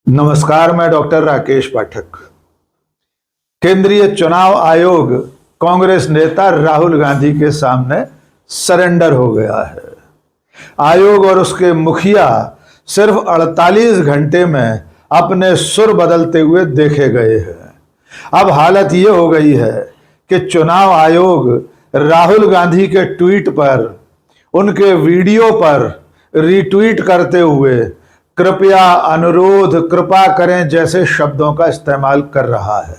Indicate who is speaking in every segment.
Speaker 1: नमस्कार, मैं डॉक्टर राकेश पाठक। केंद्रीय चुनाव आयोग कांग्रेस नेता राहुल गांधी के सामने सरेंडर हो गया है। आयोग और उसके मुखिया सिर्फ 48 घंटे में अपने सुर बदलते हुए देखे गए हैं। अब हालत ये हो गई है कि चुनाव आयोग राहुल गांधी के ट्वीट पर, उनके वीडियो पर रीट्वीट करते हुए कृपया, अनुरोध, कृपा करें जैसे शब्दों का इस्तेमाल कर रहा है।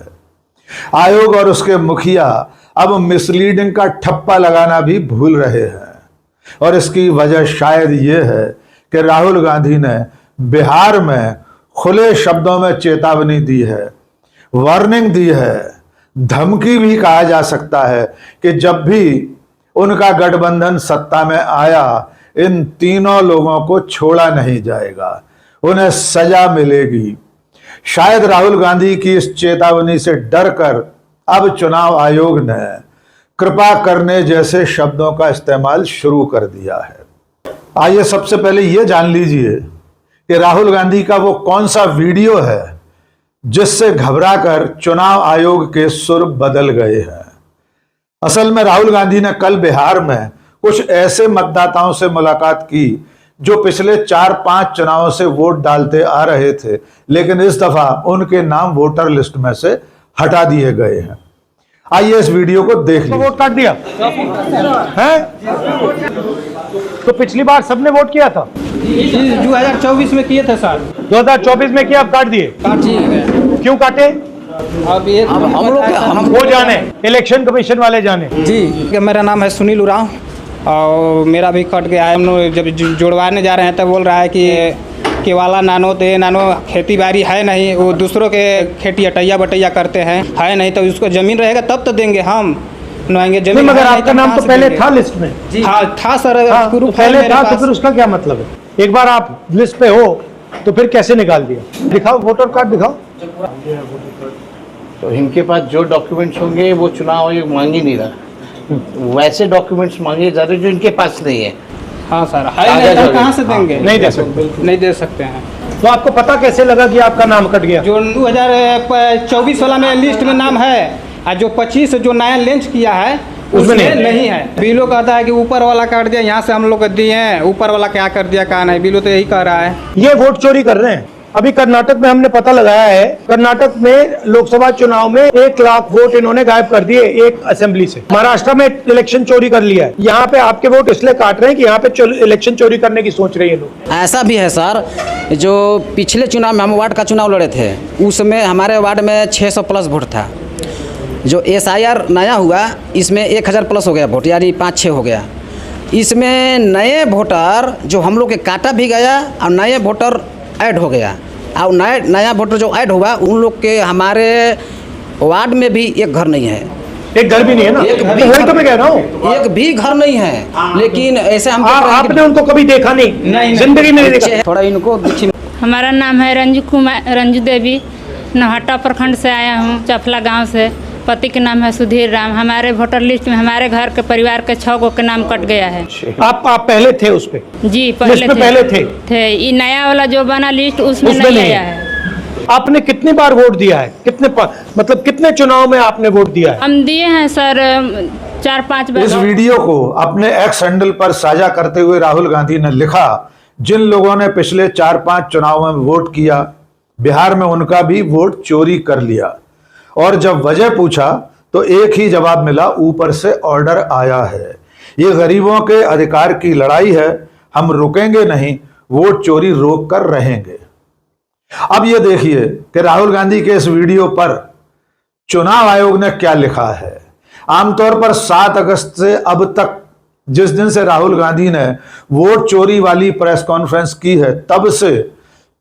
Speaker 1: आयोग और उसके मुखिया अब मिसलीडिंग का ठप्पा लगाना भी भूल रहे हैं और इसकी वजह शायद ये है कि राहुल गांधी ने बिहार में खुले शब्दों में चेतावनी दी है, वार्निंग दी है, धमकी भी कहा जा सकता है कि जब भी उनका गठबंधन सत्ता में आया, इन तीनों लोगों को छोड़ा नहीं जाएगा, उन्हें सजा मिलेगी। शायद राहुल गांधी की इस चेतावनी से डरकर अब चुनाव आयोग ने कृपा करने जैसे शब्दों का इस्तेमाल शुरू कर दिया है। आइए सबसे पहले यह जान लीजिए कि राहुल गांधी का वो कौन सा वीडियो है जिससे घबराकर चुनाव आयोग के सुर बदल गए हैं। असल में राहुल गांधी ने कल बिहार में कुछ ऐसे मतदाताओं से मुलाकात की जो पिछले 4-5 चुनावों से वोट डालते आ रहे थे, लेकिन इस दफा उनके नाम वोटर लिस्ट में से हटा दिए गए हैं। आइए इस वीडियो को देख लीजिए।
Speaker 2: वोट काट दिया है? तो पिछली बार सबने वोट किया था?
Speaker 3: 2024 में किए थे सर।
Speaker 2: 2024 में किया, अब काट दिए?
Speaker 3: काट दिए।
Speaker 2: क्यों काटे?
Speaker 3: अब हम लोग
Speaker 2: वो जाने, इलेक्शन कमीशन वाले जाने।
Speaker 3: जी, मेरा नाम है सुनील उरांव और मेरा भी कट गया है। हम लोग जब जुड़वाने जा रहे हैं तब बोल रहा है कि केवाला नानो दे नानो, खेती बाड़ी है नहीं, वो दूसरों के खेती अटैया बटैया करते हैं, है नहीं तो उसको जमीन रहेगा तब तो देंगे हम नहाएंगे जमीन।
Speaker 2: मगर आपका नाम तो पहले था लिस्ट में।
Speaker 3: हाँ था सर,
Speaker 2: तो पहले था तो फिर उसका क्या मतलब है? एक बार आप लिस्ट पे हो तो फिर कैसे निकाल दिया? दिखाओ, वोटर कार्ड दिखाओ।
Speaker 4: तो इनके पास जो डॉक्यूमेंट्स होंगे वो चुनाव आयोग मांग ही नहीं रहा, वैसे डॉक्यूमेंट्स मांगे जा रहे जो इनके पास नहीं है।
Speaker 3: हाँ सर, है नहीं तो कहाँ से देंगे?
Speaker 2: नहीं दे सकते,
Speaker 3: नहीं दे सकते हैं।
Speaker 2: तो आपको पता कैसे लगा कि आपका नाम कट गया?
Speaker 3: जो 2024 वाला में लिस्ट में नाम है और जो 25 जो नया लॉन्च किया है उसमें नहीं है। बिलो कहता है कि ऊपर वाला काट दिया, यहाँ से हम लोग दिए हैं, ऊपर वाला क्या कर दिया कहा नहीं, बिलो तो यही कह रहा है।
Speaker 2: ये वोट चोरी कर रहे हैं। अभी कर्नाटक में हमने पता लगाया है, कर्नाटक में लोकसभा चुनाव में 1 लाख वोट इन्होंने गायब कर दिए एक असेंबली से। महाराष्ट्र में इलेक्शन चोरी कर लिया है। यहाँ पे आपके वोट इसलिए काट रहे हैं कि यहाँ पे इलेक्शन चोरी करने की सोच रहे हैं लोग।
Speaker 5: ऐसा भी है सर, जो पिछले चुनाव में हम वार्ड का चुनाव लड़े थे उसमें हमारे वार्ड में 600 प्लस वोट था। जो SIR नया हुआ इसमें 1000 प्लस हो गया वोट, यानी 5-6 हो गया। इसमें नए वोटर जो हम लोग के काटा भी गया और नए वोटर ऐड हो गया, और नया वोटर जो ऐड हुआ उन लोग के हमारे वार्ड में भी एक घर नहीं है।
Speaker 2: एक घर भी नहीं है ना? वही तो मैं कह रहा हूँ,
Speaker 5: एक भी घर नहीं है। लेकिन ऐसे हम
Speaker 2: आपने उनको कभी देखा नहीं, जिंदगी में नहीं देखा।
Speaker 5: थोड़ा इनको।
Speaker 6: हमारा नाम है रंजू देवी, नौहट्टा प्रखंड से आया हूँ, चफला गांव से। पति के नाम है सुधीर राम। हमारे वोटर लिस्ट में हमारे घर के परिवार के 6 गो के नाम कट गया है।
Speaker 2: आप पहले थे उस पे?
Speaker 6: जी पहले
Speaker 2: थे।
Speaker 6: ये नया वाला जो बना लिस्ट उसमें नहीं आया है।
Speaker 2: आपने कितनी बार वोट दिया है? मतलब कितने चुनाव में आपने वोट दिया है?
Speaker 6: हम दिए हैं सर 4-5 बार।
Speaker 1: इस वीडियो को अपने एक्स हैंडल पर साझा करते हुए राहुल गांधी ने लिखा, जिन लोगों ने पिछले 4-5 चुनाव में वोट किया, बिहार में उनका भी वोट चोरी कर लिया। और जब वजह पूछा तो एक ही जवाब मिला, ऊपर से ऑर्डर आया है। ये गरीबों के अधिकार की लड़ाई है, हम रुकेंगे नहीं, वोट चोरी रोक कर रहेंगे। अब ये देखिए कि राहुल गांधी के इस वीडियो पर चुनाव आयोग ने क्या लिखा है। आमतौर पर 7 अगस्त से अब तक, जिस दिन से राहुल गांधी ने वोट चोरी वाली प्रेस कॉन्फ्रेंस की है, तब से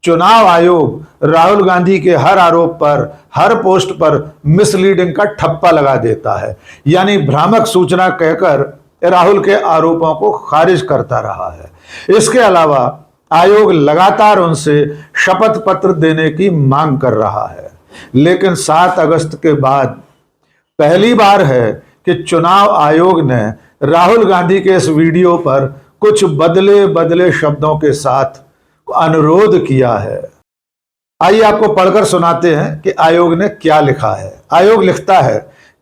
Speaker 1: चुनाव आयोग राहुल गांधी के हर आरोप पर, हर पोस्ट पर मिसलीडिंग का ठप्पा लगा देता है, यानी भ्रामक सूचना कहकर राहुल के आरोपों को खारिज करता रहा है। इसके अलावा आयोग लगातार उनसे शपथ पत्र देने की मांग कर रहा है, लेकिन 7 अगस्त के बाद पहली बार है कि चुनाव आयोग ने राहुल गांधी के इस वीडियो पर कुछ बदले बदले शब्दों के साथ अनुरोध किया है। आइए आपको पढ़कर सुनाते हैं कि आयोग ने क्या लिखा है। आयोग लिखता है,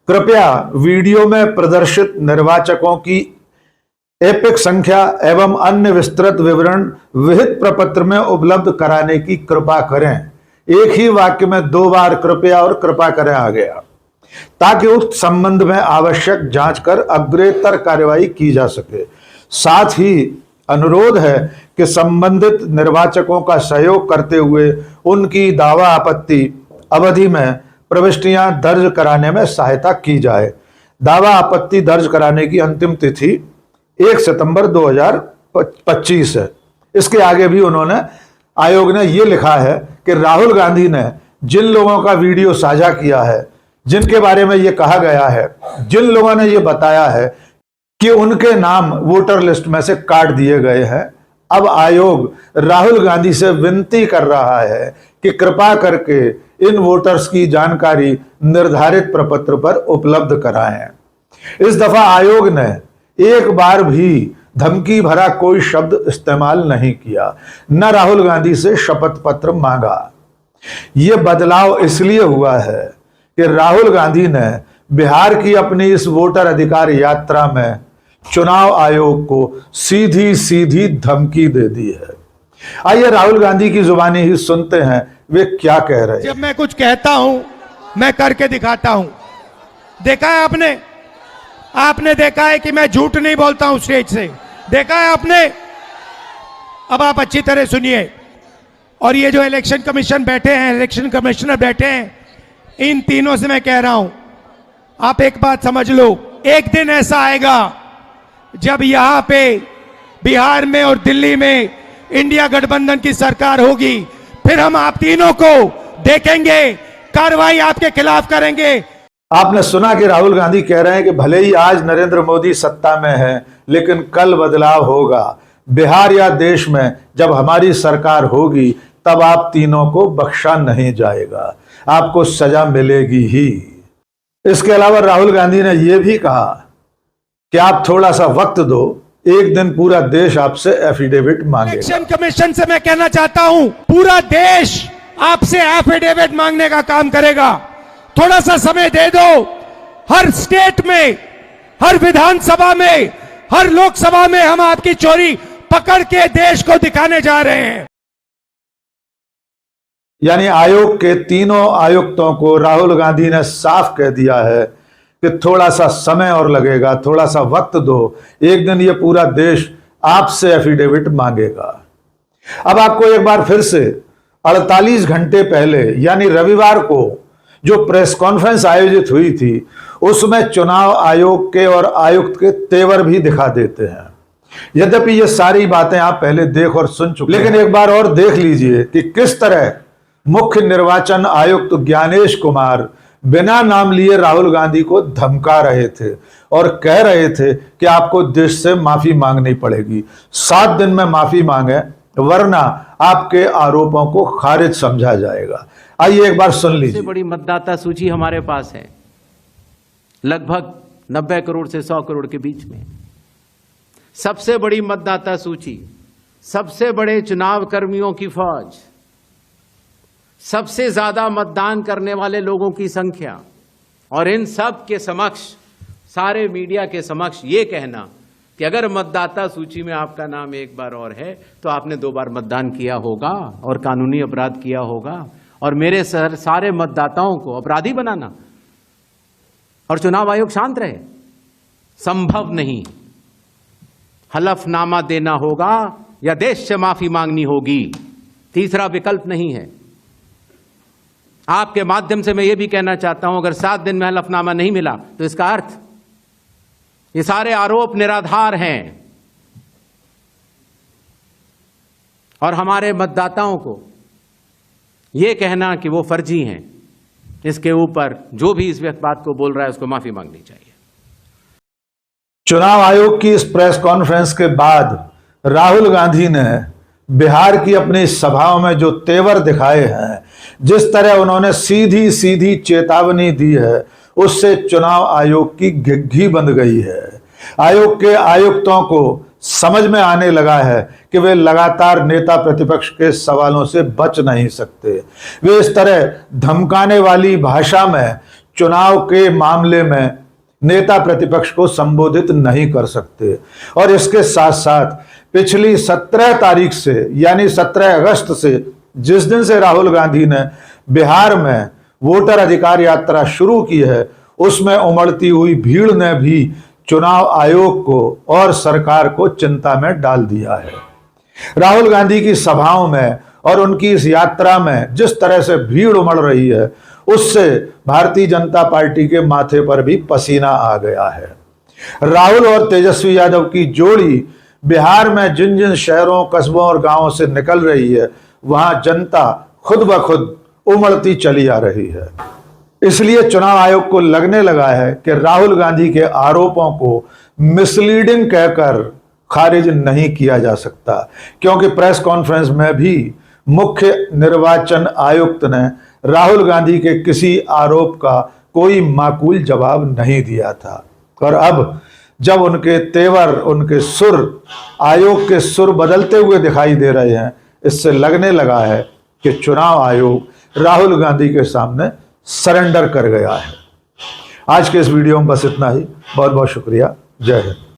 Speaker 1: कृपया वीडियो में प्रदर्शित निर्वाचकों की एपिक संख्या एवं अन्य विस्तृत विवरण विहित प्रपत्र में उपलब्ध कराने की कृपा करें। एक ही वाक्य में 2 बार कृपया और कृपा करें आ गया, ताकि उस संबंध में आवश्यक जांच कर अग्रेतर कार्यवाही की जा सके। साथ ही अनुरोध है कि संबंधित निर्वाचकों का सहयोग करते हुए उनकी दावा आपत्ति अवधि में प्रविष्टियां दर्ज कराने में सहायता की जाए। दावा आपत्ति दर्ज कराने की अंतिम तिथि 1 सितंबर 2025 है। इसके आगे भी उन्होंने, आयोग ने यह लिखा है कि राहुल गांधी ने जिन लोगों का वीडियो साझा किया है, जिनके बारे में यह कहा गया है, जिन लोगों ने यह बताया है कि उनके नाम वोटर लिस्ट में से काट दिए गए हैं, अब आयोग राहुल गांधी से विनती कर रहा है कि कृपा करके इन वोटर्स की जानकारी निर्धारित प्रपत्र पर उपलब्ध कराएं। इस दफा आयोग ने एक बार भी धमकी भरा कोई शब्द इस्तेमाल नहीं किया, न राहुल गांधी से शपथ पत्र मांगा। यह बदलाव इसलिए हुआ है कि राहुल गांधी ने बिहार की अपनी इस वोटर अधिकार यात्रा में चुनाव आयोग को सीधी सीधी धमकी दे दी है। आइए राहुल गांधी की जुबानी ही सुनते हैं वे क्या कह रहे हैं।
Speaker 2: जब मैं कुछ कहता हूं, मैं करके दिखाता हूं। देखा है आपने? आपने देखा है कि मैं झूठ नहीं बोलता हूं स्टेज से, देखा है आपने? अब आप अच्छी तरह सुनिए। और ये जो इलेक्शन कमीशन बैठे हैं, इलेक्शन कमिश्नर बैठे हैं, इन तीनों से मैं कह रहा हूं, आप एक बात समझ लो, एक दिन ऐसा आएगा जब यहां पे बिहार में और दिल्ली में इंडिया गठबंधन की सरकार होगी, फिर हम आप तीनों को देखेंगे, कार्रवाई आपके खिलाफ करेंगे।
Speaker 1: आपने सुना कि राहुल गांधी कह रहे हैं कि भले ही आज नरेंद्र मोदी सत्ता में है, लेकिन कल बदलाव होगा। बिहार या देश में जब हमारी सरकार होगी, तब आप तीनों को बख्शा नहीं जाएगा, आपको सजा मिलेगी ही। इसके अलावा राहुल गांधी ने यह भी कहा कि आप थोड़ा सा वक्त दो, एक दिन पूरा देश आपसे एफिडेविट मांगेगा।
Speaker 2: इलेक्शन कमीशन से मैं कहना चाहता हूं, पूरा देश आपसे एफिडेविट मांगने का काम करेगा। थोड़ा सा समय दे दो। हर स्टेट में, हर विधानसभा में, हर लोकसभा में हम आपकी चोरी पकड़ के देश को दिखाने जा रहे हैं।
Speaker 1: यानी आयोग के तीनों आयुक्तों को राहुल गांधी ने साफ कह दिया है कि थोड़ा सा समय और लगेगा, थोड़ा सा वक्त दो, एक दिन ये पूरा देश आपसे एफिडेविट मांगेगा। अब आपको एक बार फिर से 48 घंटे पहले यानी रविवार को जो प्रेस कॉन्फ्रेंस आयोजित हुई थी, उसमें चुनाव आयोग के और आयुक्त के तेवर भी दिखा देते हैं। यद्यपि ये सारी बातें आप पहले देख और सुन चुके, लेकिन एक बार और देख लीजिए कि किस तरह मुख्य निर्वाचन आयुक्त ज्ञानेश कुमार बिना नाम लिए राहुल गांधी को धमका रहे थे और कह रहे थे कि आपको देश से माफी मांगनी पड़ेगी, 7 दिन में माफी मांगे, वरना आपके आरोपों को खारिज समझा जाएगा। आइए एक बार सुन लीजिए।
Speaker 7: सबसे बड़ी मतदाता सूची हमारे पास है, लगभग 90 करोड़ से 100 करोड़ के बीच में। सबसे बड़ी मतदाता सूची, सबसे बड़े चुनाव कर्मियों की फौज, सबसे ज्यादा मतदान करने वाले लोगों की संख्या, और इन सब के समक्ष, सारे मीडिया के समक्ष ये कहना कि अगर मतदाता सूची में आपका नाम एक बार और है तो आपने 2 बार मतदान किया होगा और कानूनी अपराध किया होगा, और मेरे सारे मतदाताओं को अपराधी बनाना और चुनाव आयोग शांत रहे, संभव नहीं। हलफनामा देना होगा या देश से माफी मांगनी होगी, तीसरा विकल्प नहीं है। आपके माध्यम से मैं यह भी कहना चाहता हूं, अगर 7 दिन में हलफनामा नहीं मिला तो इसका अर्थ ये सारे आरोप निराधार हैं और हमारे मतदाताओं को यह कहना कि वो फर्जी हैं, इसके ऊपर जो भी इस बात को बोल रहा है उसको माफी मांगनी चाहिए।
Speaker 1: चुनाव आयोग की इस प्रेस कॉन्फ्रेंस के बाद राहुल गांधी ने बिहार की अपनी सभाओं में जो तेवर दिखाए हैं, जिस तरह उन्होंने सीधी सीधी चेतावनी दी है, उससे चुनाव आयोग की घिघी बंध गई है। आयोग के आयुक्तों को समझ में आने लगा है कि वे लगातार नेता प्रतिपक्ष के सवालों से बच नहीं सकते। वे इस तरह धमकाने वाली भाषा में चुनाव के मामले में नेता प्रतिपक्ष को संबोधित नहीं कर सकते। और इसके साथ साथ पिछली 17 तारीख से यानी 17 अगस्त से, जिस दिन से राहुल गांधी ने बिहार में वोटर अधिकार यात्रा शुरू की है, उसमें उमड़ती हुई भीड़ ने भी चुनाव आयोग को और सरकार को चिंता में डाल दिया है। राहुल गांधी की सभाओं में और उनकी इस यात्रा में जिस तरह से भीड़ उमड़ रही है, उससे भारतीय जनता पार्टी के माथे पर भी पसीना आ गया है। राहुल और तेजस्वी यादव की जोड़ी बिहार में जिन जिन शहरों, कस्बों और गांवों से निकल रही है, वहां जनता खुद ब खुद उमड़ती चली आ रही है। इसलिए चुनाव आयोग को लगने लगा है कि राहुल गांधी के आरोपों को मिसलीडिंग कहकर खारिज नहीं किया जा सकता, क्योंकि प्रेस कॉन्फ्रेंस में भी मुख्य निर्वाचन आयुक्त ने राहुल गांधी के किसी आरोप का कोई माकूल जवाब नहीं दिया था। और अब जब उनके तेवर, उनके सुर, आयोग के सुर बदलते हुए दिखाई दे रहे हैं, इससे लगने लगा है कि चुनाव आयोग राहुल गांधी के सामने सरेंडर कर गया है। आज के इस वीडियो में बस इतना ही। बहुत बहुत शुक्रिया। जय हिंद।